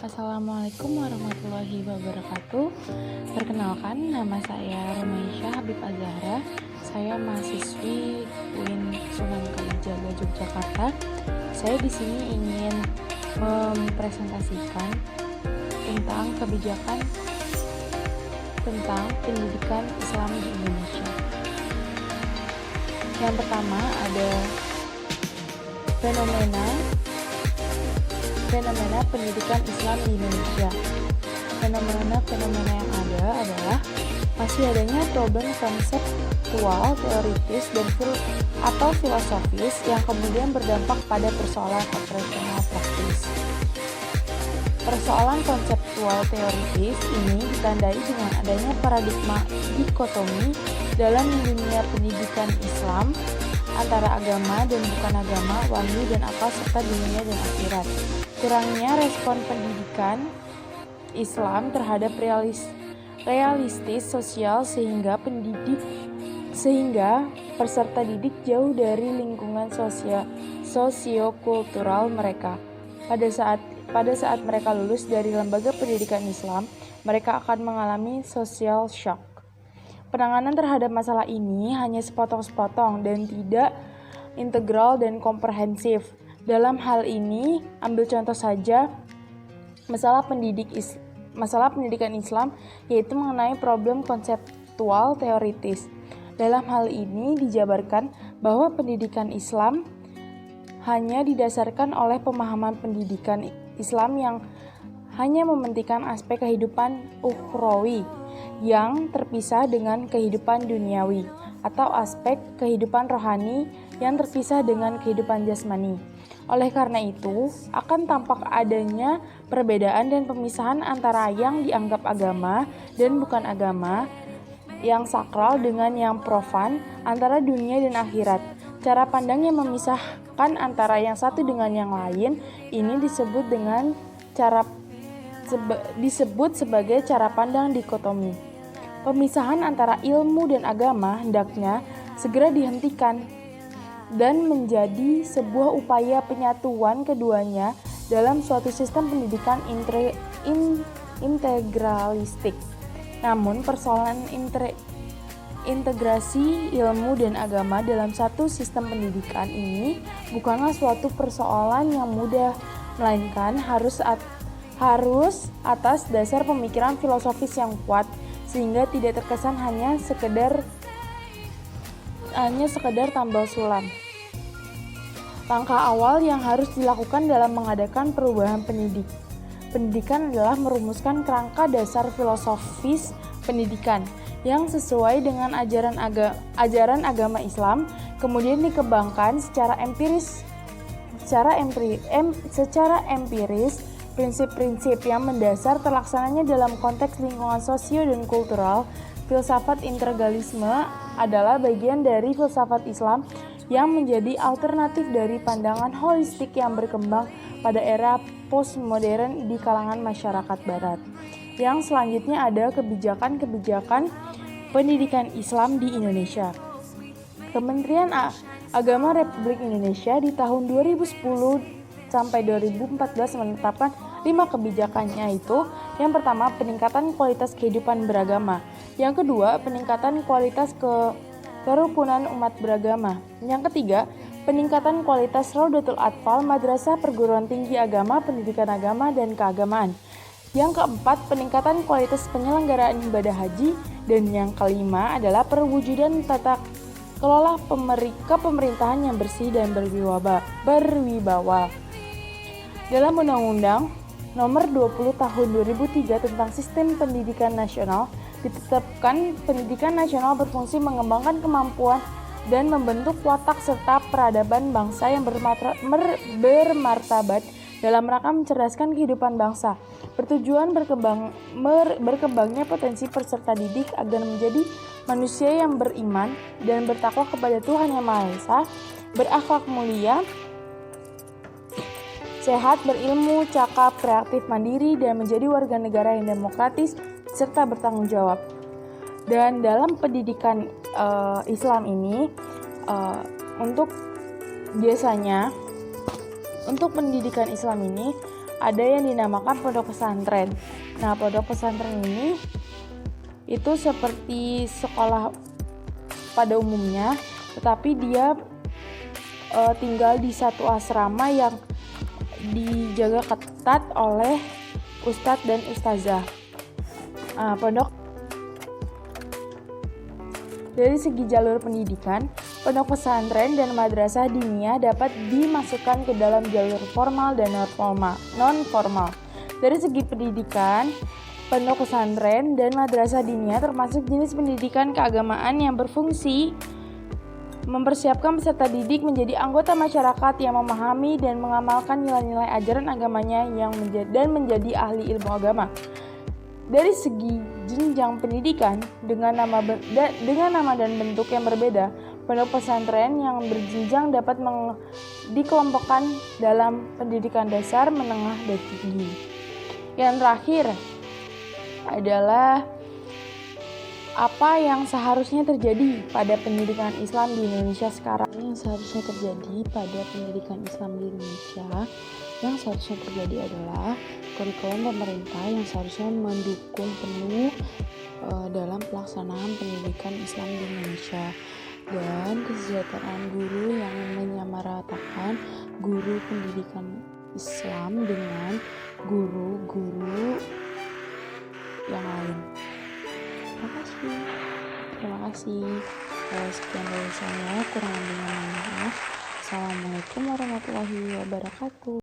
Assalamualaikum warahmatullahi wabarakatuh. Perkenalkan, nama saya Romaisyah Habib Azahra. Saya mahasiswi UIN Sunan Kalijaga Yogyakarta. Saya di sini ingin mempresentasikan tentang kebijakan tentang pendidikan Islam di Indonesia. Yang pertama ada fenomena pendidikan Islam di Indonesia. Fenomena yang ada adalah masih adanya problem konseptual, teoritis, dan atau filosofis yang kemudian berdampak pada persoalan operasional praktis. Persoalan konseptual teoritis ini ditandai dengan adanya paradigma dikotomi dalam dunia pendidikan Islam antara agama dan bukan agama, wahyu dan akal, serta dunia dan akhirat. Kurangnya respon pendidikan Islam terhadap realistis sosial sehingga peserta didik jauh dari lingkungan sosiokultural mereka. Pada saat mereka lulus dari lembaga pendidikan Islam, mereka akan mengalami social shock. Penanganan terhadap masalah ini hanya sepotong-sepotong dan tidak integral dan komprehensif. Dalam hal ini, ambil contoh saja masalah pendidikan Islam, yaitu mengenai problem konseptual teoritis. Dalam hal ini dijabarkan bahwa pendidikan Islam hanya didasarkan oleh pemahaman pendidikan Islam yang hanya mementingkan aspek kehidupan ukhrawi yang terpisah dengan kehidupan duniawi, atau aspek kehidupan rohani yang terpisah dengan kehidupan jasmani. Oleh karena itu, akan tampak adanya perbedaan dan pemisahan antara yang dianggap agama dan bukan agama, yang sakral dengan yang profan, antara dunia dan akhirat. Cara pandang yang memisahkan antara yang satu dengan yang lain ini disebut sebagai cara pandang dikotomi. Pemisahan antara ilmu dan agama hendaknya segera dihentikan dan menjadi sebuah upaya penyatuan keduanya dalam suatu sistem pendidikan integralistik. Namun persoalan integrasi ilmu dan agama dalam satu sistem pendidikan ini bukanlah suatu persoalan yang mudah, melainkan harus atas dasar pemikiran filosofis yang kuat, sehingga tidak terkesan hanya sekedar tambal sulam. Langkah awal yang harus dilakukan dalam mengadakan perubahan pendidikan adalah merumuskan kerangka dasar filosofis pendidikan yang sesuai dengan ajaran agama Islam, kemudian dikembangkan secara empiris prinsip-prinsip yang mendasar terlaksananya dalam konteks lingkungan sosio dan kultural. Filsafat integralisme adalah bagian dari filsafat Islam yang menjadi alternatif dari pandangan holistik yang berkembang pada era postmodern di kalangan masyarakat barat. Yang selanjutnya ada kebijakan pendidikan Islam di Indonesia. Kementerian Agama Republik Indonesia di tahun 2010 sampai 2014 menetapkan 5 kebijakannya, yaitu yang pertama, peningkatan kualitas kehidupan beragama. Yang kedua, peningkatan kualitas kerukunan umat beragama. Yang ketiga, peningkatan kualitas Raudatul Atfal, madrasah perguruan tinggi agama, pendidikan agama, dan keagamaan. Yang keempat, peningkatan kualitas penyelenggaraan ibadah haji. Dan yang kelima adalah perwujudan tata kelola kepemerintahan yang bersih dan berwibawa. Dalam Undang-Undang Nomor 20 Tahun 2003 tentang Sistem Pendidikan Nasional, ditetapkan pendidikan nasional berfungsi mengembangkan kemampuan dan membentuk watak serta peradaban bangsa yang bermartabat dalam rangka mencerdaskan kehidupan bangsa. Bertujuan berkembangnya potensi peserta didik agar menjadi manusia yang beriman dan bertakwa kepada Tuhan Yang Maha Esa, berakhlak mulia, sehat, berilmu, cakap, kreatif, mandiri, dan menjadi warga negara yang demokratis serta bertanggung jawab. Dan dalam pendidikan Islam ini, untuk pendidikan Islam ini ada yang dinamakan pondok pesantren. Nah, pondok pesantren ini itu seperti sekolah pada umumnya, tetapi dia tinggal di satu asrama yang dijaga ketat oleh ustadz dan ustazah. Dari segi jalur pendidikan, pondok pesantren dan madrasah diniyah dapat dimasukkan ke dalam jalur formal dan non-formal. Dari segi pendidikan, pondok pesantren dan madrasah diniyah termasuk jenis pendidikan keagamaan yang berfungsi mempersiapkan peserta didik menjadi anggota masyarakat yang memahami dan mengamalkan nilai-nilai ajaran agamanya dan menjadi ahli ilmu agama. Dari segi jenjang pendidikan, dengan nama dan bentuk yang berbeda, pondok pesantren yang berjenjang dapat dikelompokkan dalam pendidikan dasar, menengah, dan tinggi. Yang terakhir adalah apa yang seharusnya terjadi pada pendidikan Islam di Indonesia sekarang. Yang seharusnya terjadi pada pendidikan Islam di Indonesia, yang seharusnya terjadi adalah kurikulum pemerintah yang seharusnya mendukung penuh dalam pelaksanaan pendidikan Islam di Indonesia, dan kesejahteraan guru yang menyamaratakan guru pendidikan Islam dengan guru-guru yang lain. Terima kasih. Sekian dari saya, kurang lebihnya mohon maaf. Assalamualaikum warahmatullahi wabarakatuh.